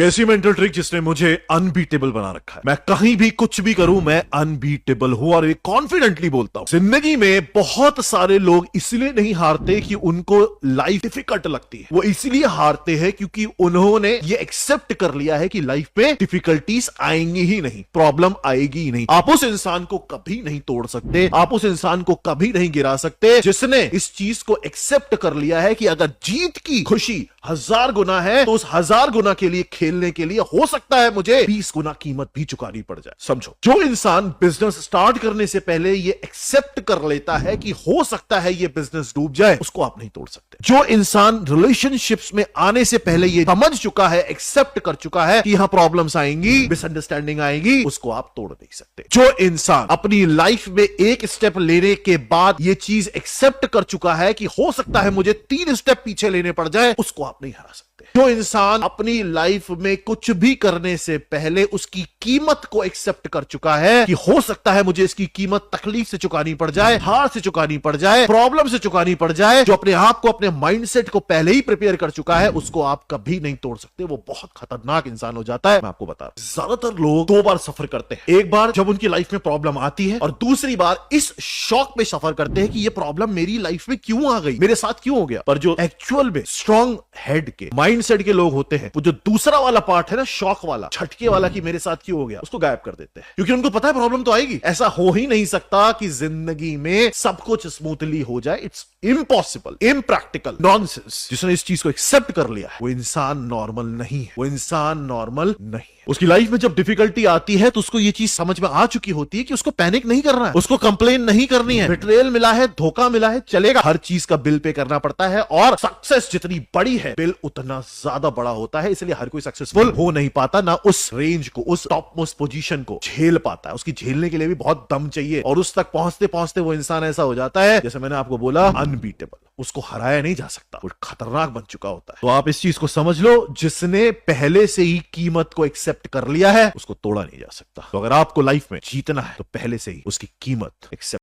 कैसी mental trick जिसने मुझे अनबीटेबल बना रखा है। मैं कहीं भी कुछ भी करूं मैं अनबीटेबल हूं और ये कॉन्फिडेंटली बोलता हूं। जिंदगी में बहुत सारे लोग इसलिए नहीं हारते कि उनको लाइफ डिफिकल्ट लगती है, वो इसलिए हारते हैं क्योंकि उन्होंने ये एक्सेप्ट कर लिया है कि लाइफ में डिफिकल्टीज आएंगी ही नहीं, प्रॉब्लम आएगी ही नहीं। आप उस इंसान को कभी नहीं तोड़ सकते, आप उस इंसान को कभी नहीं गिरा सकते जिसने इस चीज को एक्सेप्ट कर लिया है कि अगर जीत की खुशी 1000 गुना है तो उस 1000 गुना के लिए खेलने के लिए हो सकता है मुझे 20 गुना कीमत भी चुकानी पड़ जाए। समझो, जो इंसान बिजनेस स्टार्ट करने से पहले ये एक्सेप्ट कर लेता है कि हो सकता है ये बिजनेस डूब जाए, उसको आप नहीं तोड़ सकते। जो इंसान रिलेशनशिप्स में आने से पहले ये समझ चुका है, एक्सेप्ट कर चुका है कि यहां प्रॉब्लम्स आएंगी, मिसअंडरस्टैंडिंग आएगी, उसको आप तोड़ नहीं सकते। जो इंसान अपनी लाइफ में एक स्टेप लेने के बाद ये चीज एक्सेप्ट कर चुका है कि हो सकता है मुझे 3 स्टेप पीछे लेने पड़ जाए, उसको आप नहीं हरा सकते। जो इंसान अपनी लाइफ में कुछ भी करने से पहले उसकी कीमत को एक्सेप्ट कर चुका है कि हो सकता है मुझे इसकी कीमत तकलीफ से चुकानी पड़ जाए, हार से चुकानी पड़ जाए, प्रॉब्लम से चुकानी पड़ जाए, जो अपने आप को, अपने माइंडसेट को पहले ही प्रिपेयर कर चुका है, उसको आप कभी नहीं तोड़ सकते। वो बहुत खतरनाक इंसान हो जाता है। मैं आपको बता रहा हूं, ज्यादातर लोग 2 बार सफर करते हैं। एक बार जब उनकी लाइफ में प्रॉब्लम आती है और दूसरी बार इस शॉक में सफर करते हैं कि ये प्रॉब्लम मेरी लाइफ में क्यों आ गई, मेरे साथ क्यों हो गया। पर जो एक्चुअल में स्ट्रॉन्ग हेड के, माइंडसेट के लोग होते हैं, वो जो दूसरा वाला पार्ट है ना, शॉक वाला, झटके वाला कि मेरे साथ क्यों हो गया, उसको गायब कर देते हैं। क्योंकि उनको पता है प्रॉब्लम तो आएगी, ऐसा हो ही नहीं सकता कि जिंदगी में सब कुछ स्मूथली हो जाए। It's impossible, impractical, nonsense. जिसने इस चीज को एक्सेप्ट कर लिया है वो इंसान नॉर्मल नहीं है, वो इंसान नॉर्मल नहीं है। उसकी लाइफ में जब डिफिकल्टी आती है तो उसको ये चीज समझ में आ चुकी होती है कि उसको पैनिक नहीं करना है, उसको कंप्लेन नहीं करनी है। बिट्रेयल मिला है, धोखा मिला है, चलेगा, हर चीज का बिल पे करना पड़ता है और सक्सेस जितनी बड़ी है बिल उतना ज्यादा बड़ा होता है। इसलिए हर कोई सक्सेसफुल हो नहीं पाता, ना उस रेंज को, उस टॉप मोस्ट पोजीशन को झेल पाता है। उसकी झेलने के लिए भी बहुत दम चाहिए और उस तक पहुंचते पहुंचते वो इंसान ऐसा हो जाता है, जैसे मैंने आपको बोला, अनबीटेबल। उसको हराया नहीं जा सकता, वो खतरनाक बन चुका होता है। तो आप इस चीज को समझ लो, जिसने पहले से ही कीमत को एक्सेप्ट कर लिया है उसको तोड़ा नहीं जा सकता। तो अगर आपको लाइफ में जीतना है तो पहले से ही उसकी कीमत एक्सेप्ट